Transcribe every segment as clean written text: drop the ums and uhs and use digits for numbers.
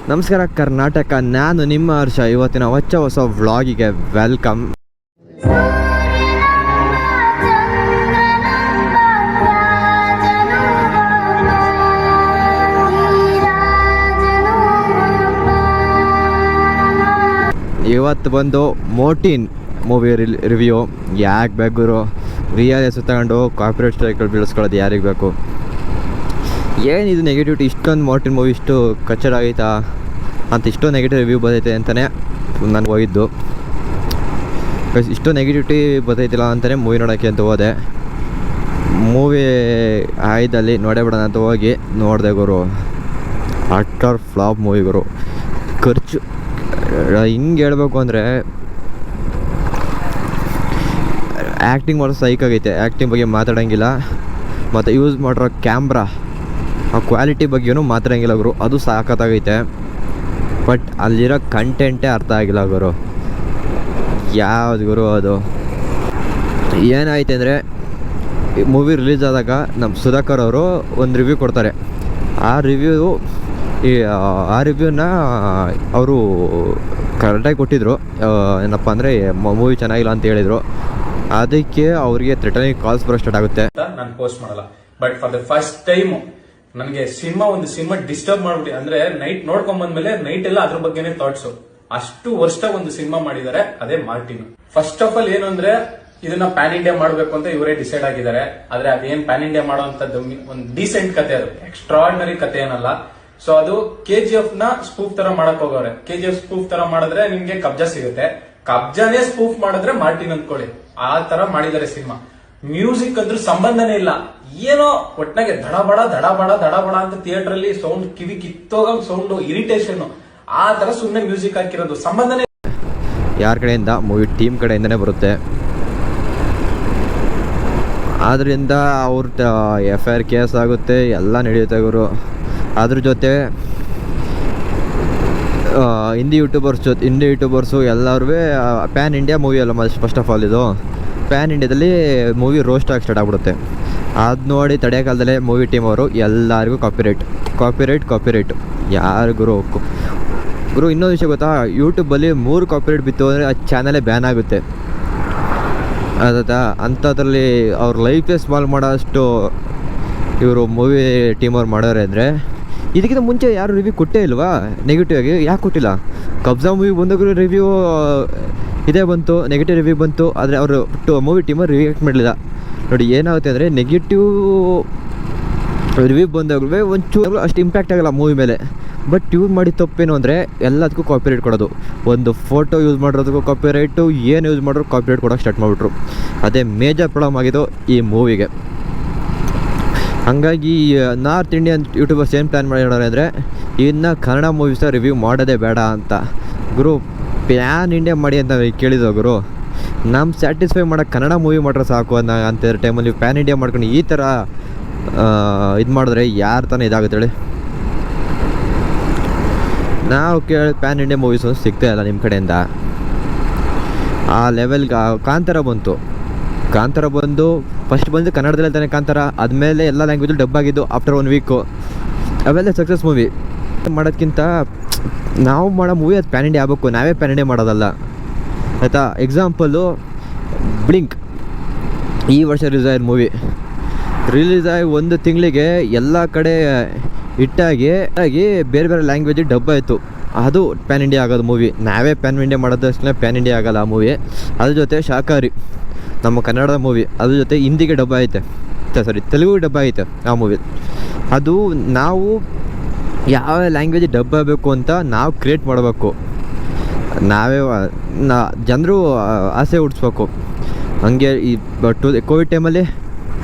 ನಮಸ್ಕಾರ ಕರ್ನಾಟಕ, ನಾನು ನಿಮ್ಮ ಹರ್ಷ. ಇವತ್ತಿನ ಹೊಸ ವ್ಲಾಗಿಗೆ ವೆಲ್ಕಮ್. ಇವತ್ತು ಬಂದು ಮೋರ್ಟಿನ್ ಮೂವಿ ರಿವ್ಯೂ. ಯಾಕೆ ಬೇಕು ರಿಯಲ್ ಹೆಸರು ತಗೊಂಡು ಕಾರ್ಪೊರೇಟ್ ಸ್ಟ್ರೈಕ್ಗಳು ಬೀಳಿಸ್ಕೊಳ್ಳೋದು ಯಾರಿಗೆ ಬೇಕು? ಏನಿದು ನೆಗೆಟಿವಿಟಿ? ಇಷ್ಟೊಂದು ಮೋರ್ಟಿನ್ ಮೂವಿ ಇಷ್ಟು ಕಚ್ಚಡಾಗೈತಾ ಅಂತ ಇಷ್ಟೊಂದು ನೆಗೆಟಿವ್ ರಿವ್ಯೂ ಬರ್ತೈತೆ ಅಂತಲೇ ನಾನು ಹೋಗಿದ್ದು. ಇಷ್ಟು ನೆಗೆಟಿವಿಟಿ ಬರ್ತೈತಿಲ್ಲ ಅಂತಲೇ ಮೂವಿ ನೋಡೋಕ್ಕೆ ಅಂತ ಹೋದೆ. ಮೂವಿ ಆಯ್ದಲ್ಲಿ ನೋಡೇ ಬಿಡೋಣ ಅಂತ ಹೋಗಿ ನೋಡಿದೆ ಗುರು. ಅಟ್ಟರ್ ಫ್ಲಾಪ್ ಮೂವಿ ಗುರು. ಖರ್ಚು ಹಿಂಗೆ ಹೇಳ್ಬೇಕು ಅಂದರೆ ಆ್ಯಕ್ಟಿಂಗ್ ಮಾಡೋದು ಸೈಕಾಗೈತೆ. ಆ್ಯಕ್ಟಿಂಗ್ ಬಗ್ಗೆ ಮಾತಾಡೋಂಗಿಲ್ಲ, ಮತ್ತು ಯೂಸ್ ಮಾಡಿರೋ ಕ್ಯಾಮ್ರಾ ಆ ಕ್ವಾಲಿಟಿ ಬಗ್ಗೆಯೂ ಮಾತಾಡೋಂಗಿಲ್ಲ ಗುರು. ಅದು ಸಾಕತ್ತಾಗೈತೆ. ಬಟ್ ಅಲ್ಲಿರೋ ಕಂಟೆಂಟೇ ಅರ್ಥ ಆಗಿಲ್ಲ ಗುರು. ಯಾವ್ದು ಗುರು ಅದು? ಏನಾಯ್ತು ಅಂದರೆ, ಮೂವಿ ರಿಲೀಸ್ ಆದಾಗ ನಮ್ಮ ಸುಧಾಕರ್ ಅವರು ಒಂದು ರಿವ್ಯೂ ಕೊಡ್ತಾರೆ. ಆ ರಿವ್ಯೂನ ಅವರು ಕರೆಕ್ಟಾಗಿ ಕೊಟ್ಟಿದ್ದರು. ಏನಪ್ಪ ಅಂದರೆ ಮೂವಿ ಚೆನ್ನಾಗಿಲ್ಲ ಅಂತ ಹೇಳಿದರು. ಅದಕ್ಕೆ ಅವರಿಗೆ ಥ್ರೆಟನಿಂಗ್ ಕಾಲ್ಸ್ ಬರೋ ಸ್ಟಾರ್ಟ್ ಆಗುತ್ತೆ. ನಾನು ಪೋಸ್ಟ್ ಮಾಡಲ್ಲ, but for the first time ನನಗೆ ಸಿನಿಮಾ ಡಿಸ್ಟರ್ಬ್ ಮಾಡ್ಬಿಡಿ. ಅಂದ್ರೆ ನೈಟ್ ನೋಡ್ಕೊಂಡ್ ಬಂದ್ಮೇಲೆ ನೈಟ್ ಎಲ್ಲ ಅದ್ರ ಬಗ್ಗೆನೇ ಥಾಟ್ಸ್. ಅಷ್ಟು ವರ್ಷ ಒಂದು ಸಿನಿಮಾ ಮಾಡಿದ್ದಾರೆ, ಅದೇ ಮಾರ್ಟಿನ್. ಫಸ್ಟ್ ಆಫ್ ಆಲ್ ಏನು ಅಂದ್ರೆ, ಇದನ್ನ ಪ್ಯಾನ್ ಇಂಡಿಯಾ ಮಾಡ್ಬೇಕು ಅಂತ ಇವರೇ ಡಿಸೈಡ್ ಆಗಿದ್ದಾರೆ. ಆದ್ರೆ ಅದೇನ್ ಪ್ಯಾನ್ ಇಂಡಿಯಾ ಮಾಡುವಂತದ್ದು ಒಂದು ಡೀಸೆಂಟ್ ಕತೆ, ಅದು ಎಕ್ಸ್ಟ್ರಾರ್ಡಿನರಿ ಕತೆ ಏನಲ್ಲ. ಸೊ ಅದು KGF ನ ಸ್ಪೂಫ್ ತರ ಮಾಡಕ್ ಹೋಗವ್ರೆ. KGF ಸ್ಪೂಫ್ ತರ ಮಾಡಿದ್ರೆ ನಿಮ್ಗೆ ಕಬ್ಜಾ ಸಿಗುತ್ತೆ, ಕಬ್ಜಾನೇ ಸ್ಪೂಫ್ ಮಾಡಿದ್ರೆ ಮಾರ್ಟಿನ್ ಅಂದ್ಕೊಳ್ಳಿ. ಆ ತರ ಮಾಡಿದ್ದಾರೆ ಸಿನಿಮಾ. ಮ್ಯೂಸಿಕ್ ಅಂದ್ರೂ ಸಂಬಂಧನೇ ಇಲ್ಲ. ಏನೋ ಒಟ್ನಾಗೆ ದಡಬಡ ದಡಬಡ ದಡಬಡ ಅಂತ ಥಿಯೇಟರ್ ಅಲ್ಲಿ ಸೌಂಡ್, ಕಿವಿ ಕಿತ್ತೋಗ ಸೌಂಡ್, ಇರಿಟೇಷನ್, ಆ ತರ ಸುಮ್ಮನೆ ಮ್ಯೂಸಿಕ್ ಹಾಕಿರೋದು. ಸಂಬಂಧನೇ ಯಾರ ಕಡೆಯಿಂದ? ಮೂವಿ ಟೀಮ್ ಕಡೆಯಿಂದನೇ ಬರುತ್ತೆ. ಆದ್ರಿಂದ ಅವ್ರ FIR ಕೇಸ್ ಆಗುತ್ತೆ, ಎಲ್ಲ ನಡೆಯುತ್ತೆ ಗುರು. ಅದ್ರ ಜೊತೆ ಹಿಂದಿ ಯೂಟ್ಯೂಬರ್ಸು ಎಲ್ಲರೂ ಪ್ಯಾನ್ ಇಂಡಿಯಾ ಮೂವಿ ಅಲ್ಲ ಫಸ್ಟ್ ಆಫ್ ಆಲ್. ಇದು ಪ್ಯಾನ್ ಇಂಡಿಯಾದಲ್ಲಿ ಮೂವಿ ರೋಸ್ಟ್ ಆಗಿ ಸ್ಟಾರ್ಟ್ ಆಗ್ಬಿಡುತ್ತೆ. ಅದು ನೋಡಿ ತಡೆಯೋ ಕಾಲದಲ್ಲೇ ಮೂವಿ ಟೀಮ್ ಅವರು ಎಲ್ಲರಿಗೂ ಕಾಪಿರೈಟ್ ಯಾರು ಗುರು. ಇನ್ನೊಂದು ವಿಷಯ ಗೊತ್ತಾ? ಯೂಟ್ಯೂಬಲ್ಲಿ 3 ಕಾಪಿರೈಟ್ ಬಿತ್ತು ಅಂದರೆ ಆ ಚಾನಲೇ ಬ್ಯಾನ್ ಆಗುತ್ತೆ. ಅಂಥದ್ರಲ್ಲಿ ಅವ್ರ ಲೈಫೇ ಸ್ಮಾಲ್ ಮಾಡೋಷ್ಟು ಇವರು ಮೂವಿ ಟೀಮ್ ಅವ್ರು ಮಾಡೋರೆ ಅಂದರೆ, ಇದಕ್ಕಿಂತ ಮುಂಚೆ ಯಾರು ರಿವ್ಯೂ ಕೊಟ್ಟೇ ಇಲ್ವಾ ನೆಗೆಟಿವ್ ಆಗಿ? ಯಾಕೆ ಕೊಟ್ಟಿಲ್ಲ? ಕಬ್ಜಾ ಮೂವಿ ಬಂದಾಗ ರಿವ್ಯೂ ಇದೇ ಬಂತು, ನೆಗೆಟಿವ್ ರಿವ್ಯೂ ಬಂತು. ಆದರೆ ಅವರು ಮೂವಿ ಟೀಮರ್ ರಿಯಾಕ್ಟ್ ಮಾಡಲಿಲ್ಲ. ನೋಡಿ ಏನಾಗುತ್ತೆ ಅಂದರೆ, ನೆಗೆಟಿವ್ ರಿವ್ಯೂ ಬಂದಾಗಲೂ ಒಂಚೂರು ಅಷ್ಟು ಇಂಪ್ಯಾಕ್ಟ್ ಆಗಲ್ಲ ಮೂವಿ ಮೇಲೆ. ಬಟ್ ಯೂಸ್ ಮಾಡಿ ತಪ್ಪೇನು ಅಂದರೆ ಎಲ್ಲದಕ್ಕೂ ಕಾಪಿರೈಟ್ ಕೊಡೋದು. ಒಂದು ಫೋಟೋ ಯೂಸ್ ಮಾಡಿರೋದಕ್ಕೂ ಕಾಪಿರೈಟು, ಏನು ಯೂಸ್ ಮಾಡಿದ್ರು ಕಾಪಿರೈಟ್ ಕೊಡೋಕೆ ಸ್ಟಾರ್ಟ್ ಮಾಡಿಬಿಟ್ರು. ಅದೇ ಮೇಜರ್ ಪ್ರಾಬ್ಲಮ್ ಆಗಿದ್ದು ಈ ಮೂವಿಗೆ. ಹಾಗಾಗಿ ನಾರ್ತ್ ಇಂಡಿಯನ್ ಯೂಟ್ಯೂಬರ್ಸ್ ಏನು ಪ್ಲ್ಯಾನ್ ಮಾಡಿದ್ದಾರೆ ಅಂದರೆ, ಇನ್ನು ಕನ್ನಡ ಮೂವೀಸ ರಿವ್ಯೂ ಮಾಡೋದೇ ಬೇಡ ಅಂತ. ಗುರು ಪ್ಯಾನ್ ಇಂಡಿಯಾ ಮಾಡಿ ಅಂತ ಕೇಳಿದ್ರು ಗುರು. ನಮ್ಮ ಸ್ಯಾಟಿಸ್ಫೈ ಮಾಡೋಕ್ಕೆ ಕನ್ನಡ ಮೂವಿ ಮಾಡ್ರೆ ಸಾಕು ಅಂತ ಟೈಮಲ್ಲಿ ಪ್ಯಾನ್ ಇಂಡಿಯಾ ಮಾಡ್ಕೊಂಡು ಈ ಥರ ಇದು ಮಾಡಿದ್ರೆ ಯಾರು ತಾನೇ ಇದಾಗುತ್ತೆ ಹೇಳಿ? ನಾವು ಪ್ಯಾನ್ ಇಂಡಿಯಾ ಮೂವೀಸು ಸಿಗ್ತಾ ಇಲ್ಲ ನಿಮ್ಮ ಕಡೆಯಿಂದ. ಆ ಲೆವೆಲ್ಗೆ ಕಾಂತಾರ ಬಂದು ಫಸ್ಟ್ ಬಂದು ಕನ್ನಡದಲ್ಲೇ ತಾನೆ ಕಾಂತಾರ. ಆದಮೇಲೆ ಎಲ್ಲ ಲ್ಯಾಂಗ್ವೇಜಲ್ಲಿ ಡಬ್ ಆಗಿದ್ದು ಆಫ್ಟರ್ 1 ವೀಕು. ಅವೆಲ್ಲ ಸಕ್ಸಸ್ ಮೂವಿ. ಮಾಡೋದಕ್ಕಿಂತ ನಾವು ಮಾಡೋ ಮೂವಿ ಅದು ಪ್ಯಾನ್ ಇಂಡಿಯಾ ಆಗಬೇಕು, ನಾವೇ ಪ್ಯಾನ್ ಇಂಡಿಯಾ ಮಾಡೋದಲ್ಲ ಆಯಿತಾ? ಎಕ್ಸಾಂಪಲು ಬ್ಲಿಂಕ್ ಈ ವರ್ಷ ರಿಲೀಸ್ ಆಗಿ ರಿಲೀಸ್ ಆಗಿ 1 ತಿಂಗಳಿಗೆ ಎಲ್ಲ ಕಡೆ ಹಿಟ್ಟಾಗಿ ಬೇರೆ ಲ್ಯಾಂಗ್ವೇಜ್ ಡಬ್ ಆಯಿತು. ಅದು ಪ್ಯಾನ್ ಇಂಡಿಯಾ ಆಗೋದು ಮೂವಿ. ನಾವೇ ಪ್ಯಾನ್ ಇಂಡಿಯಾ ಮಾಡೋದಷ್ಟೇ ಪ್ಯಾನ್ ಇಂಡಿಯಾ ಆಗೋಲ್ಲ ಆ ಮೂವಿ. ಅದ್ರ ಜೊತೆ ಶಾಕಾರಿ ನಮ್ಮ ಕನ್ನಡದ ಮೂವಿ, ಅದ್ರ ಜೊತೆ ಹಿಂದಿಗೆ ಡಬ್ಬ ಐತೆ, ತೆಲುಗು ಡಬ್ಬ ಐತೆ ಆ ಮೂವಿ. ಅದು ನಾವು ಯಾವ ಲ್ಯಾಂಗ್ವೇಜ್ ಡಬ್ ಆಗಬೇಕು ಅಂತ ನಾವು ಕ್ರಿಯೇಟ್ ಮಾಡಬೇಕು. ನಾವೇ ಜನರು ಆಸೆ ಹುಟ್ಟಿಸ್ಬೇಕು. ಹಂಗೆ ಈ ಕೋವಿಡ್ ಟೈಮಲ್ಲಿ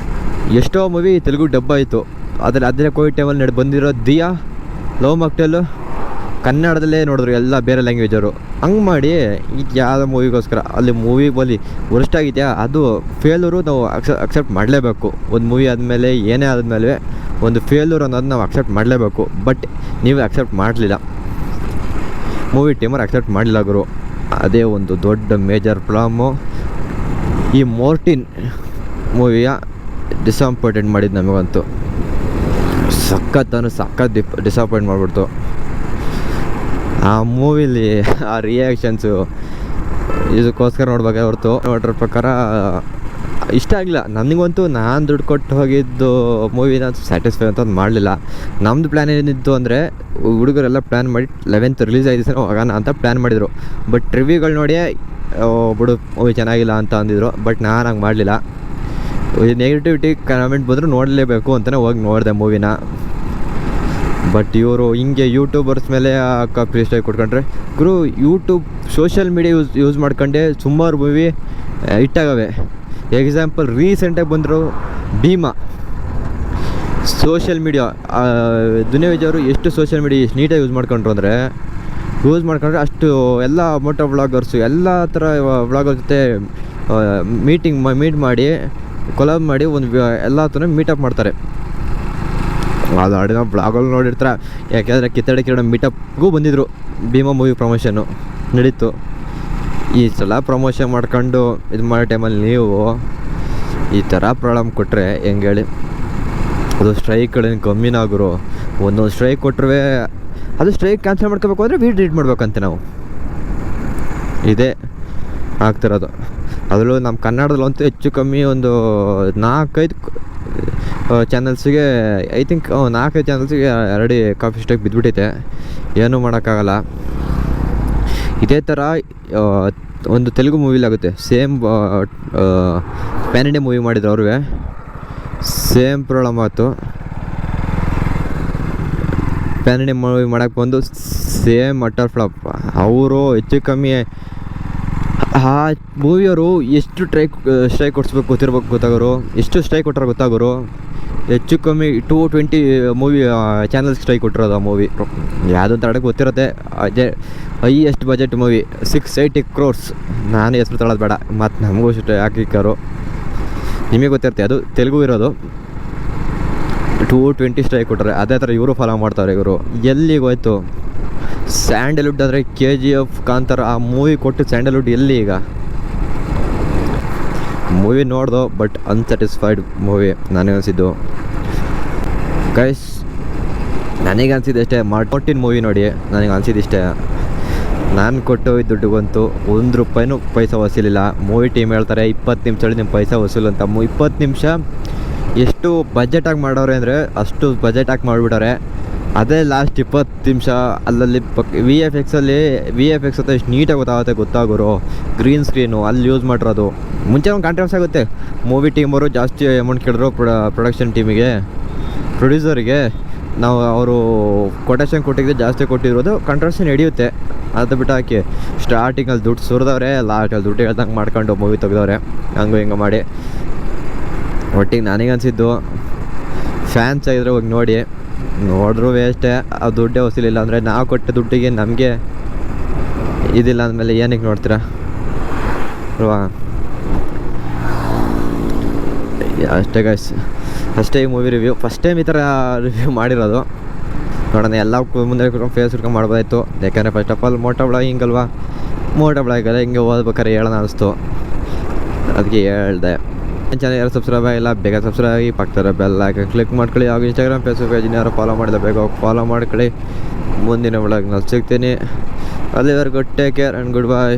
ಎಷ್ಟೋ ಮೂವಿ ತೆಲುಗು ಡಬ್ಬ ಆಯಿತು. ಅದೇ ಕೋವಿಡ್ ಟೈಮಲ್ಲಿ ಬಂದಿರೋ ದಿಯಾ, ಲವ್ ಮಾಕ್ಟೇಲು ಕನ್ನಡದಲ್ಲೇ ನೋಡಿದ್ರು ಎಲ್ಲ ಬೇರೆ ಲ್ಯಾಂಗ್ವೇಜವರು. ಹಂಗೆ ಮಾಡಿ ಇದು ಯಾವುದೋ ಮೂವಿಗೋಸ್ಕರ ಅಲ್ಲಿ ಮೂವಿ ಬಲಿ ವರ್ಸ್ಟ್ ಆಗಿದೆಯಾ, ಅದು ಫೇಲೂರು ನಾವು ಅಕ್ಸೆಪ್ಟ್ ಮಾಡಲೇಬೇಕು. ಒಂದು ಮೂವಿ ಆದಮೇಲೆ ಏನೇ ಆದಮೇಲೆ ಒಂದು ಫೇಲೂರ್ ಅನ್ನೋದು ನಾವು ಅಕ್ಸೆಪ್ಟ್ ಮಾಡಲೇಬೇಕು. ಬಟ್ ನೀವು ಅಕ್ಸೆಪ್ಟ್ ಮಾಡಲಿಲ್ಲ, ಮೂವಿ ಟೀಮರ್ ಅಕ್ಸೆಪ್ಟ್ ಮಾಡಲಿಲ್ಲ ಗುರು. ಅದೇ ಒಂದು ದೊಡ್ಡ ಮೇಜರ್ ಪ್ರಾಬ್ಲಮ್ಮು. ಈ ಮೋರ್ಟಿನ್ ಮೂವಿಯ ಡಿಸಪಾಯಿಂಟ್ ಮಾಡಿದ್ದು ನಮಗಂತೂ ಸಖತ್ ಡಿಸಪಾಯಿಂಟ್ ಮಾಡಿಬಿಡ್ತು. ಆ ಮೂವಿಲಿ ಆ ರಿಯಾಕ್ಷನ್ಸು ಇದಕ್ಕೋಸ್ಕರ ನೋಡ್ಬೇಕಾದ್ರೆ ಹೊರತು ನೋಡ್ರ ಪ್ರಕಾರ ಇಷ್ಟ ಆಗಲಿಲ್ಲ ನನಗಂತೂ. ನಾನು ದುಡ್ಡು ಕೊಟ್ಟು ಹೋಗಿದ್ದು ಮೂವಿನ ಸ್ಯಾಟಿಸ್ಫೈ ಅಂತ ಮಾಡಲಿಲ್ಲ. ನಮ್ಮದು ಪ್ಲ್ಯಾನ್ ಏನಿತ್ತು ಅಂದರೆ ಹುಡುಗರೆಲ್ಲ ಪ್ಲ್ಯಾನ್ ಮಾಡಿ 11th ರಿಲೀಸ್ ಆಯ್ತು ಸರ್ ಹೋಗೋಣ ಅಂತ ಪ್ಲ್ಯಾನ್ ಮಾಡಿದರು. ಬಟ್ ರಿವ್ಯೂಗಳು ನೋಡಿ ಬಿಡು ಮೂವಿ ಚೆನ್ನಾಗಿಲ್ಲ ಅಂತ ಅಂದಿದ್ರು. ಬಟ್ ನಾನು ಹಂಗೆ ಮಾಡಲಿಲ್ಲ. ನೆಗೆಟಿವಿಟಿ ಕಮೆಂಟ್ ಬಂದರೂ ನೋಡಲೇಬೇಕು ಅಂತಲೇ ಹೋಗಿ ನೋಡಿದೆ ಮೂವಿನ. ಬಟ್ ಇವರು ಹಿಂಗೆ ಯೂಟ್ಯೂಬರ್ಸ್ ಮೇಲೆ ಕಾಪಿ ಸ್ಟ್ರೈಕ್ ಕೊಟ್ಕೊಂಡ್ರೆ ಗುರು, ಯೂಟ್ಯೂಬ್ ಸೋಷಿಯಲ್ ಮೀಡಿಯಾ ಯೂಸ್ ಮಾಡ್ಕೊಂಡೆ ಸುಮಾರು ಮೂವಿ ಹಿಟ್ಟಾಗವೆ. ಎಕ್ಸಾಂಪಲ್ ರೀಸೆಂಟಾಗಿ ಬಂದರು ಭೀಮಾ. ಸೋಷಿಯಲ್ ಮೀಡಿಯಾ ದುನಿಯಾ ವಿಜಯ್ ಅವರು ಎಷ್ಟು ಸೋಷಿಯಲ್ ಮೀಡಿಯಾ ಎಷ್ಟು ನೀಟಾಗಿ ಯೂಸ್ ಮಾಡ್ಕೊಂಡ್ರೆ ಅಷ್ಟು ಎಲ್ಲ ಮೋಟೋ ವ್ಲಾಗರ್ಸು ಎಲ್ಲ ಥರ ವ್ಲಾಗರ್ ಜೊತೆ ಮೀಟ್ ಮಾಡಿ ಕೊಲಾಬ್ ಮಾಡಿ ಎಲ್ಲ ಥರ ಮೀಟಪ್ ಮಾಡ್ತಾರೆ. ಅದು ಆಡಿನ ಬ್ಲಾಗಲ್ಲಿ ನೋಡಿರ್ತಾರೆ. ಯಾಕೆಂದರೆ ಕಿತ್ತಳೆ ಕಿರಣ ಮೀಟಪ್ಗೂ ಬಂದಿದ್ದರು. ಭೀಮಾ ಮೂವಿ ಪ್ರಮೋಷನ್ನು ನಡೀತು. ಈ ಸಲ ಪ್ರಮೋಷನ್ ಮಾಡ್ಕೊಂಡು ಇದು ಮಾಡೋ ಟೈಮಲ್ಲಿ ನೀವು ಈ ಥರ ಪ್ರಾಬ್ಲಮ್ ಕೊಟ್ಟರೆ ಹೆಂಗೆ ಹೇಳಿ? ಅದು ಸ್ಟ್ರೈಕ್ಗಳೇನು ಕಮ್ಮಿನಾಗರು. ಒಂದೊಂದು ಸ್ಟ್ರೈಕ್ ಕೊಟ್ಟರೆ ಅದು ಸ್ಟ್ರೈಕ್ ಕ್ಯಾನ್ಸಲ್ ಮಾಡ್ಕೋಬೇಕು ಅಂದರೆ ವೀಡಿಯೋ ಡಿಲೀಟ್ ಮಾಡ್ಬೇಕಂತೆ ನಾವು. ಇದೇ ಆಗ್ತಿರೋದು. ಅದರಲ್ಲೂ ನಮ್ಮ ಕನ್ನಡದಲ್ಲಂತೂ ಹೆಚ್ಚು ಕಮ್ಮಿ ಒಂದು 4-5 ಚಾನಲ್ಸಿಗೆ ಐ ಥಿಂಕ್ 4-5 ಚಾನಲ್ಸಿಗೆ ಆಲ್ರೆಡಿ ಕಾಪಿ ಸ್ಟ್ರೈಕ್ ಬಿದ್ದುಬಿಟ್ಟೈತೆ. ಏನೂ ಮಾಡೋಕ್ಕಾಗಲ್ಲ. ಇದೇ ಥರ ಒಂದು ತೆಲುಗು ಮೂವಿಲಾಗುತ್ತೆ. ಸೇಮ್ ಪ್ಯಾನ್ ಇಂಡಿಯಾ ಮೂವಿ ಮಾಡಿದ್ರು ಅವ್ರಿಗೆ. ಸೇಮ್ ಪ್ರಾಬ್ಲಮ್ ಆಯಿತು. ಪ್ಯಾನ್ ಇಂಡಿಯಾ ಮೂವಿ ಮಾಡೋಕ್ಕೆ ಬಂದು ಸೇಮ್ ಅಟರ್ ಫ್ಲಾಪ್. ಅವರು ಹೆಚ್ಚು ಕಮ್ಮಿ ಆ ಮೂವಿಯವರು ಎಷ್ಟು ಸ್ಟ್ರೈಕ್ ಕೊಡಿಸ್ಬೇಕು ಗೊತ್ತಾಗೋರು. ಎಷ್ಟು ಸ್ಟ್ರೈಕ್ ಕೊಟ್ಟರೆ ಗೊತ್ತಾಗೋರು. ಹೆಚ್ಚು ಕಮ್ಮಿ 220 ಮೂವಿ ಚಾನಲ್ಸ್ ಸ್ಟ್ರೈಕ್ ಕೊಟ್ಟಿರೋದು ಆ ಮೂವಿ. ಯಾವುದಂತ ಆಡೋಕ್ಕೆ ಗೊತ್ತಿರುತ್ತೆ. ಅದೇ ಹೈಯೆಸ್ಟ್ ಬಜೆಟ್ ಮೂವಿ 680 crores. ನಾನು ಹೆಸರು ತಗೊಳ್ಳೋದು ಬೇಡ, ಮತ್ತು ನಮಗೂ ಅಷ್ಟು ಹಾಕಿಕ್ಕಾರು. ನಿಮಗೆ ಗೊತ್ತಿರುತ್ತೆ, ಅದು ತೆಲುಗು ಇರೋದು. 220 ಸ್ಟ್ರೈಕ್ ಕೊಟ್ಟರೆ ಅದೇ ಥರ ಇವರು ಫಾಲೋ ಮಾಡ್ತಾರೆ. ಇವರು ಎಲ್ಲಿಗೆ ಹೋಯ್ತು? ಸ್ಯಾಂಡಲ್ವುಡ್ ಅಂದರೆ KGF, ಕಾಂತಾರ ಆ ಮೂವಿ ಕೊಟ್ಟು ಸ್ಯಾಂಡಲ್ವುಡ್ ಎಲ್ಲಿ ಈಗ? ಮೂವಿ ನೋಡ್ದು ಬಟ್ ಅನ್ಸ್ಯಾಟಿಸ್ಫೈಡ್ ಮೂವಿ ನನಗನ್ಸಿದ್ದು. ಗೈಸ್ ನನಗೆ ಅನಿಸಿದ್ದು ಅಷ್ಟೇ, ಮಾರ್ಟಿನ್ ಮೂವಿ ನೋಡಿ ನನಗೆ ಅನಿಸಿದ್ದು ಇಷ್ಟೇ. ನಾನು ಕೊಟ್ಟು ದುಡ್ಡುಗಂತೂ ₹1 ಪೈಸಾ ವಸೂಲಿಲ್ಲ. ಮೂವಿ ಟೀಮ್ ಹೇಳ್ತಾರೆ 20 ನಿಮಿಷದಲ್ಲಿ ನಿಮ್ಮ ಪೈಸಾ ವಸೂಲು ಅಂತ. 20 ನಿಮಿಷ ಎಷ್ಟು ಬಜೆಟಾಗಿ ಮಾಡೋರೆ ಅಂದರೆ ಅಷ್ಟು ಬಜೆಟಾಗಿ ಮಾಡಿಬಿಟ್ಟವ್ರೆ. ಅದೇ ಲಾಸ್ಟ್ 20 ನಿಮಿಷ ಅಲ್ಲಲ್ಲಿ VFX ಅಂತ ಎಷ್ಟು ನೀಟಾಗಿ ಗೊತ್ತಾಗೋರು. ಗ್ರೀನ್ ಸ್ಕ್ರೀನು ಅಲ್ಲಿ ಯೂಸ್ ಮಾಡಿರೋದು. ಮುಂಚೆ ಒಂದು ಕಾಂಟ್ರವರ್ಸಿ ಆಗುತ್ತೆ. ಮೂವಿ ಟೀಮವರು ಜಾಸ್ತಿ ಅಮೌಂಟ್ ಕೇಳಿದ್ರು ಪ್ರೊಡಕ್ಷನ್ ಟೀಮಿಗೆ, ಪ್ರೊಡ್ಯೂಸರಿಗೆ. ನಾವು ಅವರು ಕೊಟೇಶನ್ ಕೊಟ್ಟಿದ್ದು ಜಾಸ್ತಿ ಕೊಟ್ಟಿರೋದು ಕಾಂಟ್ರವರ್ಸಿ ನಡೆಯುತ್ತೆ. ಅದು ಬಿಟ್ಟು ಹಾಕಿ ಸ್ಟಾರ್ಟಿಂಗಲ್ಲಿ ದುಡ್ಡು ಸುರಿದವ್ರೆ, ಲಾಸ್ಟಲ್ಲಿ ದುಡ್ಡು ಹೇಳ್ದಂಗೆ ಮಾಡ್ಕೊಂಡು ಮೂವಿ ತೆಗೆದವ್ರೆ. ಹಂಗೆ ಹಿಂಗೆ ಮಾಡಿ ಒಟ್ಟಿಗೆ ನನಗನ್ಸಿದ್ದು ಫ್ಯಾನ್ಸ್ ಆಗಿದ್ರೆ ಹೋಗಿ ನೋಡಿದ್ರು ವೇಸ್ಟೇ. ಆ ದುಡ್ಡೇ ವಸೂಲಿಲ್ಲ ಅಂದರೆ ನಾವು ಕೊಟ್ಟ ದುಡ್ಡಿಗೆ ನಮಗೆ ಇದಿಲ್ಲ ಅಂದಮೇಲೆ ಏನಕ್ಕೆ ನೋಡ್ತೀರಾ ಅಲ್ವಾ? ಅಷ್ಟೇ ಗೈಸ್, ಅಷ್ಟೇ ಈ ಮೂವಿ ರಿವ್ಯೂ. ಫಸ್ಟ್ ಟೈಮ್ ಈ ಥರ ರಿವ್ಯೂ ಮಾಡಿರೋದು. ನೋಡೋಣ, ಎಲ್ಲ ಮುಂದೆ ಫೇಸ್ ಹುಡ್ಕೊಂಡು ಮಾಡ್ಬೋದಾಯ್ತು. ಯಾಕಂದರೆ first of all moto blogging ಅಲ್ವಾ, ಮೋಟೋ ಬ್ಲಾಗಲ್ಲ ಹಿಂಗೆ ಓದ್ಬೇಕಾರೆ ಹೇಳೋಣ ಅನಿಸ್ತು, ಅದಕ್ಕೆ ಹೇಳ್ದೆ. ಚಾನಲ್ ಯಾರು ಸಬ್ಸ್ಕ್ರೈಬ್ ಆಗಿಲ್ಲ ಬೇಗ ಸಬ್ಸ್ಕ್ರೈಬ್ ಆಗಿ, ಪಕ್ಕದ ಬೆಲ್ ಐಕಾನ್ ಕ್ಲಿಕ್ ಮಾಡ್ಕೊಳ್ಳಿ. ಹಾಗೂ ಇನ್ಸ್ಟಾಗ್ರಾಮ್ ಫೇಸ್ಬುಕ್ ಪೇಜ್ನ ಯಾರು ಫಾಲೋ ಮಾಡಿಲ್ಲ ಬೇಗ ಫಾಲೋ ಮಾಡ್ಕೊಳ್ಳಿ. ಮುಂದಿನ ಬ್ಲಾಗ್ನಲ್ಲಿ ಸಿಗ್ತೀನಿ. ಅಲ್ಲಿವರೆಗೂ take care and good bye.